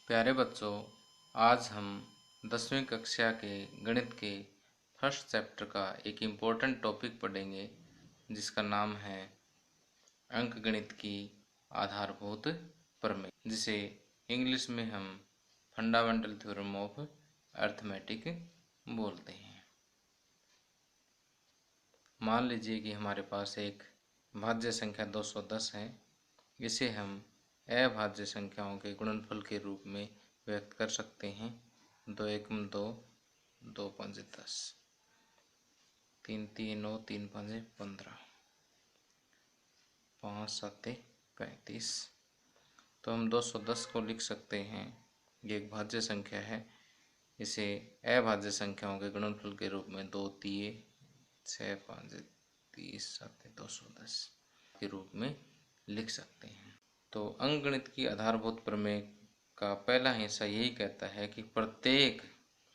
प्यारे बच्चों, आज हम 10वीं कक्षा के गणित के फर्स्ट चैप्टर का एक इम्पोर्टेंट टॉपिक पढ़ेंगे जिसका नाम है अंकगणित की आधारभूत प्रमेय, जिसे इंग्लिश में हम फंडामेंटल थ्योरम ऑफ अर्थमेटिक बोलते हैं। मान लीजिए कि हमारे पास एक भाज्य संख्या 210 है। इसे हम अभाज्य संख्याओं के गुणनफल के रूप में व्यक्त कर सकते हैं। 2 एकम 2, 2 पंजे 10, 3 3 9, 3 पंजे 15, 5 7 35। तो हम 210 को लिख सकते हैं। ये एक भाज्य संख्या है। इसे अभाज्य संख्याओं के गुणनफल के रूप में 2 तिये 6 5 30 7 210 के रूप में लिख सकते हैं। तो अंकगणित की आधारभूत प्रमेय का पहला हिस्सा यही कहता है कि प्रत्येक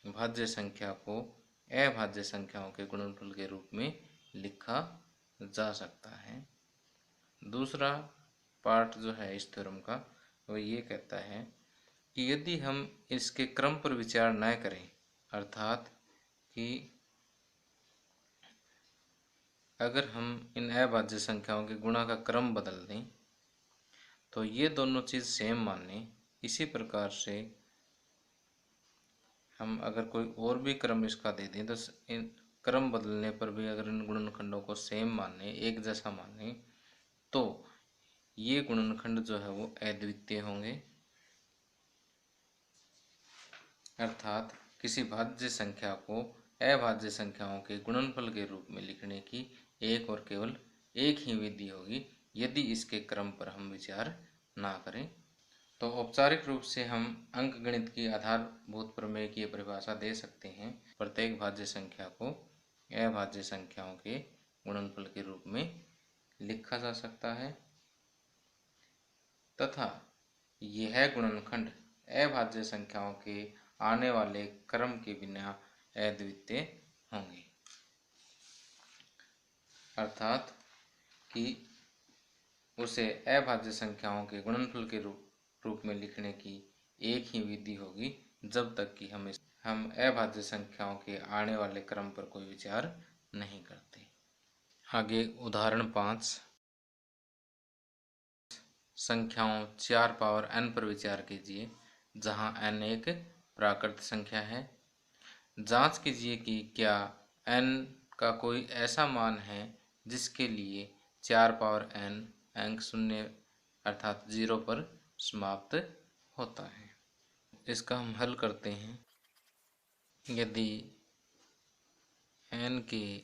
भाज्य संख्या को अभाज्य संख्याओं के गुणनफल के रूप में लिखा जा सकता है। दूसरा पार्ट जो है इस थ्योरम का, वो ये कहता है कि यदि हम इसके क्रम पर विचार न करें, अर्थात कि अगर हम इन अभाज्य संख्याओं के गुणा का क्रम बदल दें तो ये दोनों चीज़ सेम माने। इसी प्रकार से हम अगर कोई और भी क्रम इसका दे दें तो इन क्रम बदलने पर भी अगर इन गुणनखंडों को सेम माने, एक जैसा माने, तो ये गुणनखंड जो है वो अद्वितीय होंगे। अर्थात किसी भाज्य संख्या को अभाज्य संख्याओं के गुणनफल के रूप में लिखने की एक और केवल एक ही विधि होगी यदि इसके क्रम पर हम विचार ना करें। तो औपचारिक रूप से हम अंकगणित की आधारभूत प्रमेय की परिभाषा दे सकते हैं। प्रत्येक भाज्य संख्या को अभाज्य संख्याओं के गुणनफल के रूप में लिखा जा सकता है तथा यह गुणनखंड अभाज्य संख्याओं के आने वाले क्रम के बिना अद्वितीय होंगे। अर्थात कि उसे अभाज्य संख्याओं के गुणनफल के रूप में लिखने की एक ही विधि होगी जब तक कि हम अभाज्य संख्याओं के आने वाले क्रम पर कोई विचार नहीं करते। आगे उदाहरण 5, संख्याओं 4 पावर n पर विचार कीजिए, जहां n एक प्राकृत संख्या है। जांच कीजिए कि क्या n का कोई ऐसा मान है जिसके लिए 4 पावर n अंक शून्य अर्थात 0 पर समाप्त होता है। इसका हम हल करते हैं। यदि n के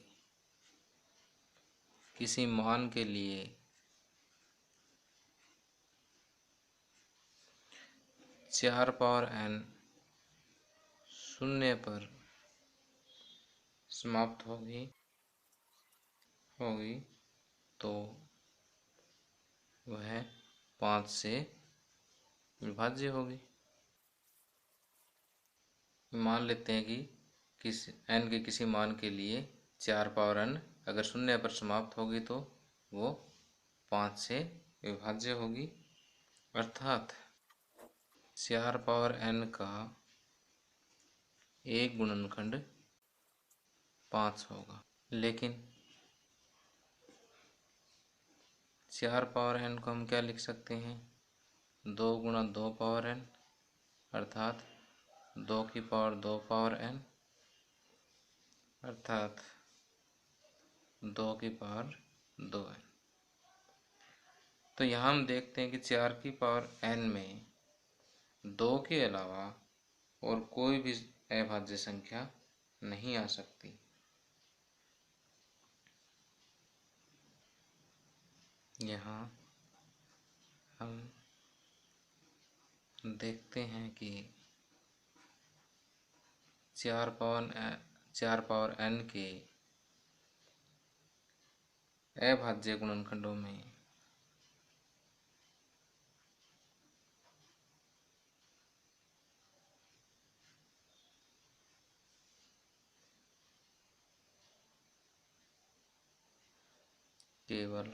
किसी मान के लिए 4 पावर n शून्य पर समाप्त होगी तो वह 5 से विभाज्य होगी। मान लेते हैं कि n के किसी मान के लिए 4 पावर n अगर शून्य पर समाप्त होगी तो वो 5 से विभाज्य होगी। अर्थात 4 पावर n का एक गुणनखंड 5 होगा। लेकिन 4 पावर n को हम क्या लिख सकते हैं? 2 गुणा 2 पावर n अर्थात 2 की पावर 2 पावर n अर्थात 2 की पावर 2n। तो यहाँ हम देखते हैं कि 4 की पावर n में 2 के अलावा और कोई भी अभाज्य संख्या नहीं आ सकती। यहाँ हम देखते हैं कि 4 पावर n के अभाज्य गुणनखंडों में केवल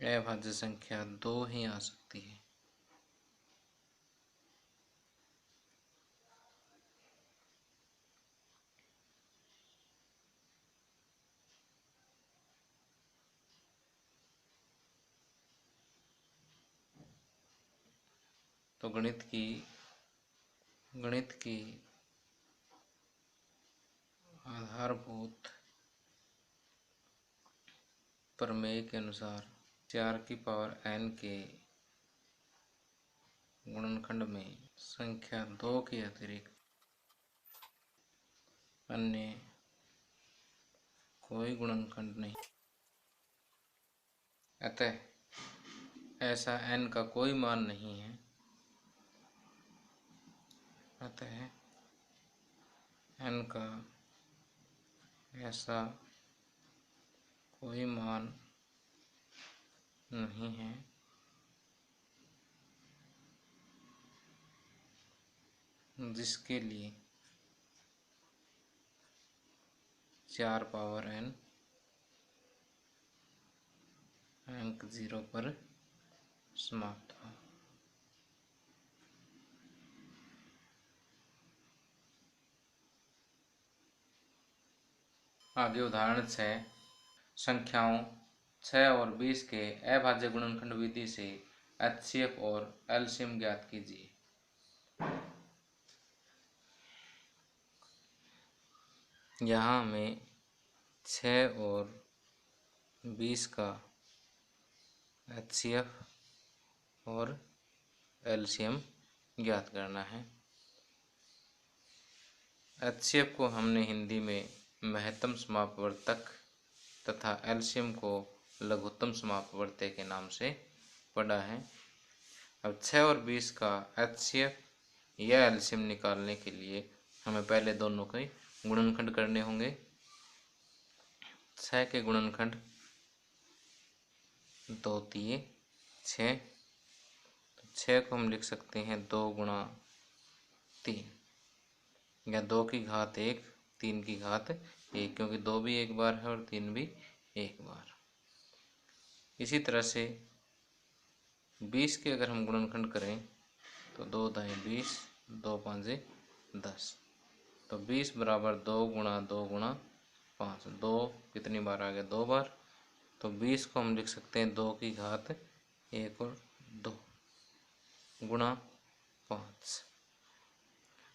अभाज्य संख्या 2 ही आ सकती है। तो गणित की आधारभूत प्रमेय के अनुसार 4 की पावर n के गुणनखंड में संख्या 2 के अतिरिक्त अन्य कोई गुणनखंड नहीं, अतः ऐसा n का कोई मान नहीं है। अतः n का ऐसा कोई मान नहीं है जिसके लिए 4 पावर n अंक 0 पर समाप्त हो। आगे उदाहरण 6, संख्याओं 6 और 20 के अभाज्य गुणनखंड विधि से HCF और LCM ज्ञात कीजिए। यहाँ हमें 6 और 20 का HCF और LCM ज्ञात करना है। HCF को हमने हिंदी में महत्तम समापवर्तक तथा LCM को लघुत्तम समापवर्तक के नाम से पढ़ा है। अब 6 और 20 का HCF या LCM निकालने के लिए हमें पहले दोनों के गुणनखंड करने होंगे। 6 के गुणनखंड 2 तिये 6, तो 6 को हम लिख सकते हैं 2 गुणा 3 या 2 की घात 1 3 की घात 1, क्योंकि 2 भी एक बार है और 3 भी एक बार। इसी तरह से 20 के अगर हम गुणनखंड करें तो 2 दाएँ 20, 2 पाँचे 10, तो 20 बराबर 2 गुणा 2 गुणा 5, 2 कितनी बार आ गया 2 बार, तो 20 को हम लिख सकते हैं 2 की घात 1 और 2 गुणा 5।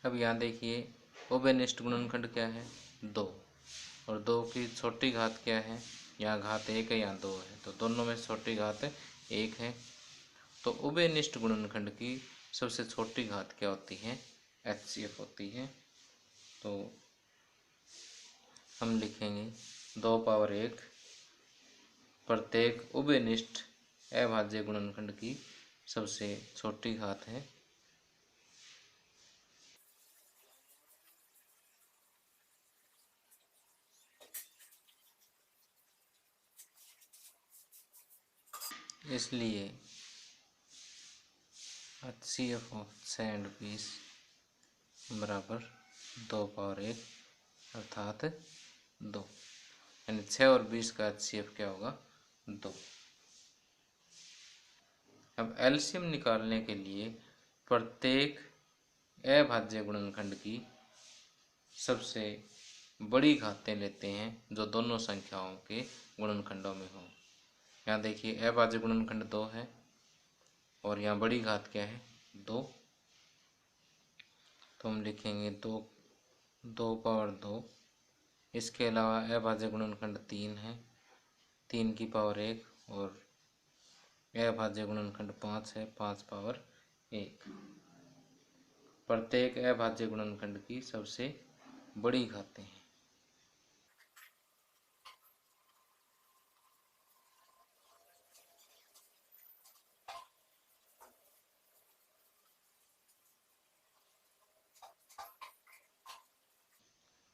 अब यहाँ देखिए उभयनिष्ठ गुणनखंड क्या है 2, और 2 की छोटी घात क्या है, यहाँ घात 1 है यहाँ 2 है, तो दोनों में छोटी घात 1 है। तो उभयनिष्ठ गुणनखंड की सबसे छोटी घात क्या होती है, HCF होती है। तो हम लिखेंगे 2 पावर 1 प्रत्येक उभयनिष्ठ अभाज्य गुणनखंड की सबसे छोटी घात है। इसलिए HCF ऑफ 6 and 20 बराबर 2 पावर 1 अर्थात 2, यानी 6 और 20 का HCF क्या होगा 2। अब LCM निकालने के लिए प्रत्येक अभाज्य गुणनखंड की सबसे बड़ी घातें लेते हैं जो दोनों संख्याओं के गुणनखंडों में हो। यहाँ देखिए अभाज्य गुणनखंड 2 है और यहाँ बड़ी घात क्या है 2, तो हम लिखेंगे 2 पावर 2। इसके अलावा अभाज्य गुणनखंड 3 है, 3 की पावर 1, और अभाज्य गुणनखंड 5 है, 5 पावर 1। प्रत्येक अभाज्य गुणनखंड की सबसे बड़ी घातें हैं।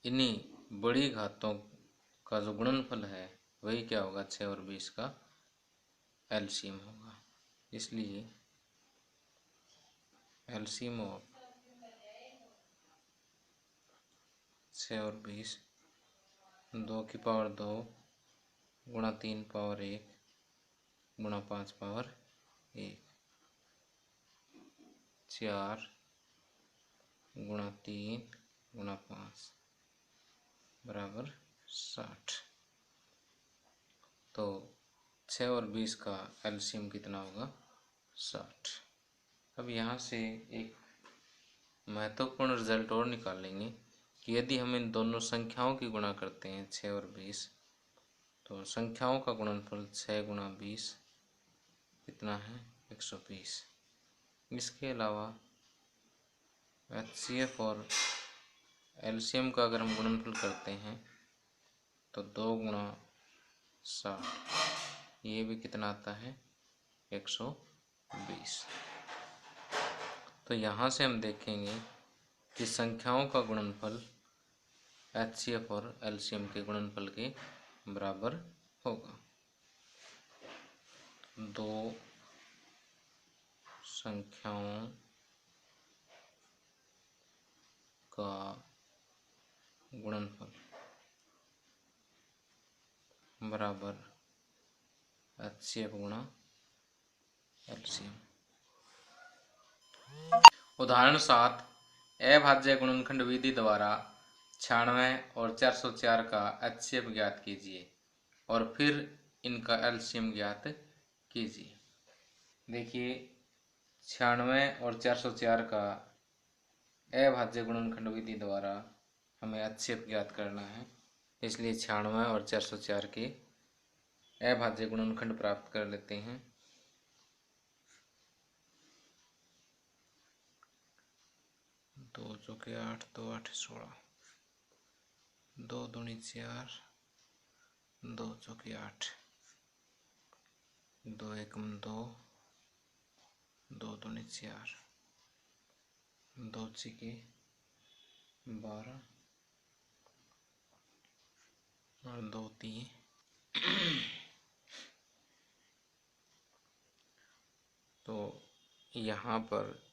इन्हीं बड़ी घातों का जो गुणनफल है वही क्या होगा 6 और 20 का LCM होगा। इसलिए LCM ऑफ 6 और 20 2 की पावर 2 गुणा 3 पावर 1 गुणा 5 पावर 1, 4 गुणा 3 गुणा 5 बराबर 60। तो 6 और 20 का एलसीएम कितना होगा? 60। अब यहाँ से एक महत्वपूर्ण रिजल्ट और निकालेंगे कि यदि हम इन दोनों संख्याओं की गुणा करते हैं 6 और 20, तो संख्याओं का गुणनफल 6 गुणा 20 कितना है? 120। इसके अलावा एचसीएफ और एलसीएम का अगर हम गुणनफल करते हैं तो 2 गुणा 60, ये भी कितना आता है? 120। तो यहाँ से हम देखेंगे कि संख्याओं का गुणनफल एचसीएफ और एलसीएम के गुणनफल के बराबर होगा। दो संख्याओं का गुणनफल बराबर एचसीएफ गुणा एलसीएम। उदाहरण 7, अभाज्य गुणनखंड विधि द्वारा 96 और 404 का एचसीएफ ज्ञात कीजिए और फिर इनका एलसीएम ज्ञात कीजिए। देखिए 96 और 404 का अभाज्य गुणनखंड विधि द्वारा हमें एचसीएफ ज्ञात करना है, इसलिए 96 और 404 के अभाज्य गुणनखंड प्राप्त कर लेते हैं। 2 चौके 8, 2 8 16, 2 दूनी 4, 2 चौके 8, 2 एकम 2, 2 दूनी 4, 2 छिके 12 और 2 तीन। तो यहाँ पर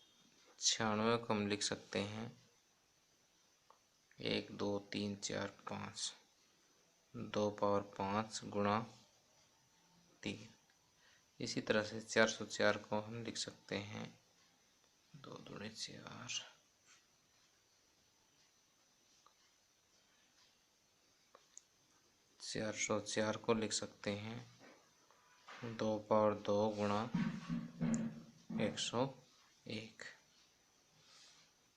96 को हम लिख सकते हैं 1 2 3 4 5, 2 पावर 5 गुणा 3। इसी तरह से 404 को हम लिख सकते हैं 2 दूनी 4, 404 को लिख सकते हैं 2 पावर 2 गुणा 101।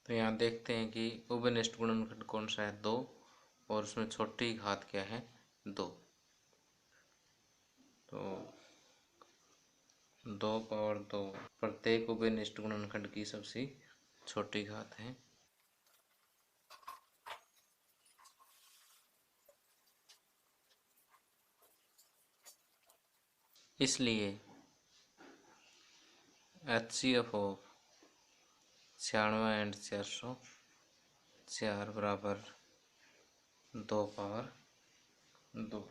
तो यहाँ देखते हैं कि उभयनिष्ठ गुणनखंड कौन सा है? 2, और उसमें छोटी घात क्या है? 2। तो 2 पावर 2 प्रत्येक उभयनिष्ठ गुणनखंड की सबसे छोटी घात है। इसलिए एचसीएफ ऑफ 96 एंड 404 बराबर 2 पावर 2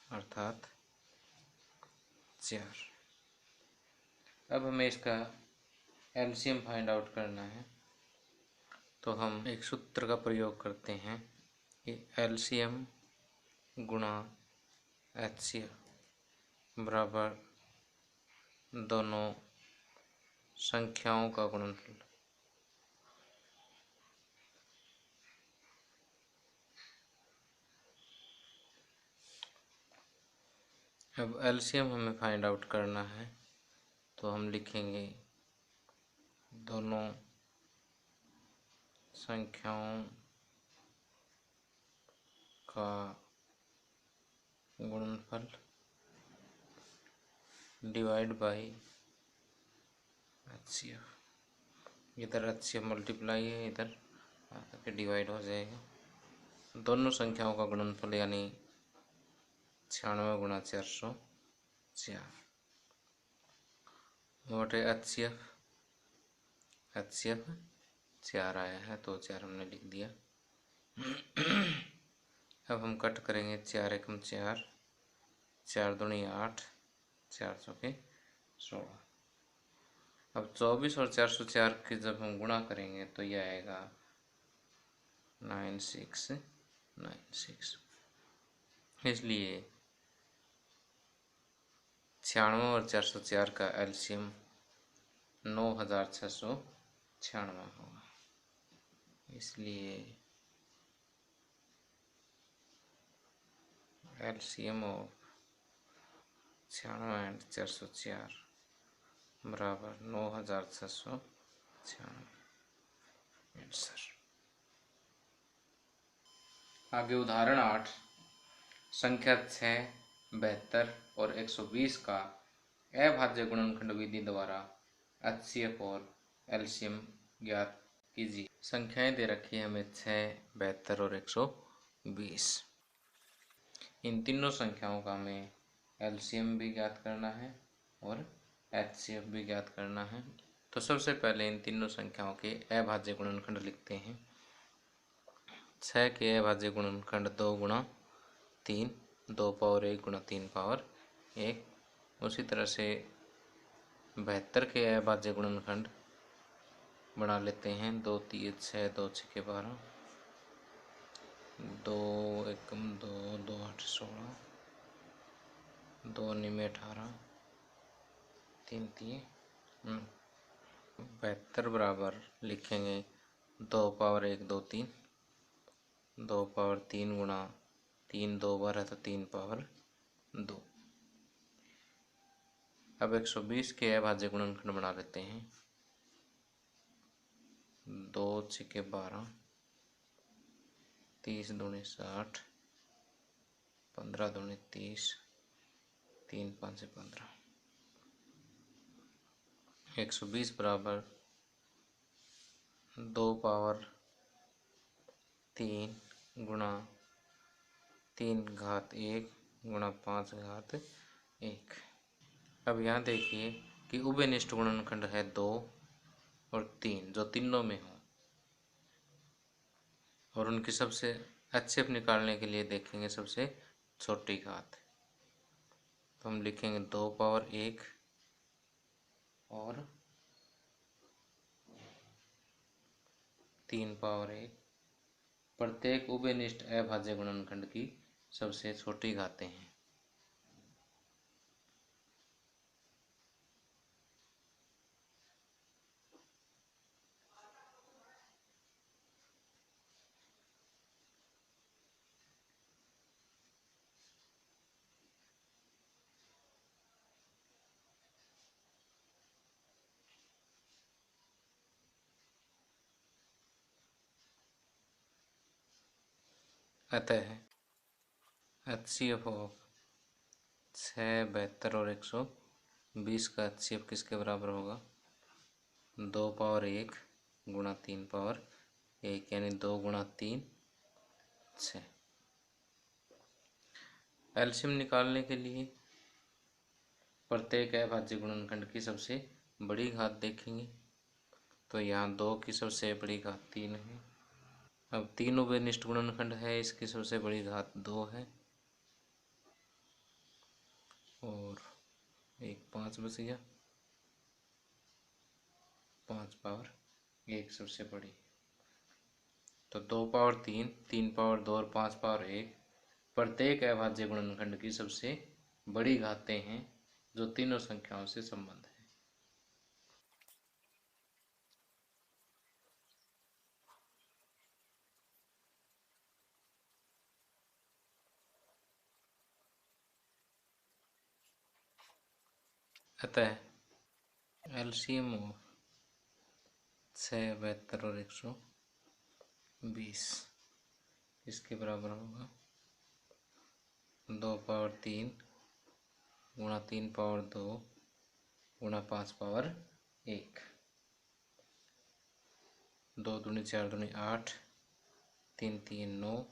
अर्थात 4। अब हमें इसका एलसीएम फाइंड आउट करना है, तो हम एक सूत्र का प्रयोग करते हैं कि एलसीएम गुणा एचसीएफ बराबर दोनों संख्याओं का गुणनफल। अब एलसीएम हमें फाइंड आउट करना है, तो हम लिखेंगे दोनों संख्याओं का गुणनफल डिवाइड बाई एचसीएफ। इधर एचसीएफ मल्टीप्लाई है, इधर आकर के डिवाइड हो जाएगा। दोनों संख्याओं का गुणनफल यानी 96 गुणा 404 मोटे एचसीएफ 4 आया है, तो 4 हमने लिख दिया। अब हम कट करेंगे 4 एकम 4, 4 दूनी 8, 4 चौके 16। अब 24 और 404 के जब हम गुणा करेंगे तो यह आएगा 9696। इसलिए 96 और 404 का एलसीएम 9696 होगा। इसलिए एलसीएम ऑफ 96 एंड 404 बराबर 9696। आंसर। आगे उदाहरण 8, संख्या 6, 72 और 120 का अभाज्य गुणनखंड विधि द्वारा एचसीएफ और एलसीएम ज्ञात कीजिए। संख्याएं दे रखी है हमें 6, 72 और 120। इन तीनों संख्याओं का हमें एलसीएम भी ज्ञात करना है और एचसीएफ भी ज्ञात करना है। तो सबसे पहले इन तीनों संख्याओं के अभाज्य गुणनखंड लिखते हैं। 6 के अभाज्य गुणनखंड 2 गुणा 3, 2 पावर 1 गुणा 3 पावर 1। उसी तरह से 72 के अभाज्य गुणनखंड बना लेते हैं। 2 3 6, 2 6 12, 2 1 2, 2 8 16, 2 9 18, 3 3 72 बराबर लिखेंगे 2 पावर 1 2 3, 2 पावर 3 गुणा 3, 2 बार है तो 3 पावर 2। अब 120 के अभाज्य गुणनखंड बना लेते हैं। 2 6 12, 30 दूनी 60, 15 दूनी 30, 3 5 15। 120 बराबर 2 पावर 3 गुणा 3 घात 1 गुणा 5 घात 1। अब यहाँ देखिए कि उभयनिष्ठ गुणनखंड है 2 और 3, जो तीनों में हो, और उनकी सबसे एचसीएफ निकालने के लिए देखेंगे सबसे छोटी घात। तो हम लिखेंगे 2 पावर 1 और 3 पावर 1। प्रत्येक उभयनिष्ठ अभाज्य गुणनखंड की सबसे छोटी घातें हैं। अतः एचसीएफ ऑफ 6, 72 और 120 का एचसीएफ किसके बराबर होगा? 2 पावर 1 गुणा 3 पावर 1, यानी 2 गुणा 3 6। एलसीएम निकालने के लिए प्रत्येक अभाज्य गुणनखंड की सबसे बड़ी घात देखेंगे। तो यहाँ 2 की सबसे बड़ी घात 3 है। अब 3 उभयनिष्ठ गुणनखंड है, इसकी सबसे बड़ी घात 2 है और 1 5 बच गया। 5 पावर 1 सबसे बड़ी। तो 2 पावर 3, 3 पावर 2 और 5 पावर 1 प्रत्येक अभाज्य गुणनखंड की सबसे बड़ी घातें हैं जो तीनों संख्याओं से संबंध है। अतः एलसीएम ऑफ 6, 72 और 120 इसके बराबर होगा 2 पावर 3 गुणा 3 पावर 2 गुणा 5 पावर 1। 2 दूनी 4 दूनी 8, 3 3 9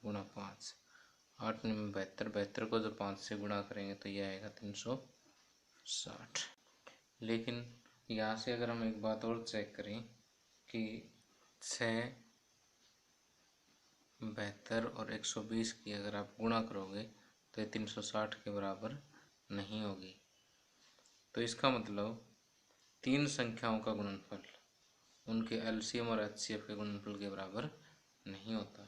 गुणा 5। 8 9 72, 72 को जो 5 से गुणा करेंगे तो यह आएगा 360। लेकिन यहाँ से अगर हम एक बात और चेक करें कि 6, 72 और 120 की अगर आप गुणा करोगे तो ये 360 के बराबर नहीं होगी। तो इसका मतलब तीन संख्याओं का गुणनफल उनके एलसीएम और एचसीएफ के गुणनफल के बराबर नहीं होता।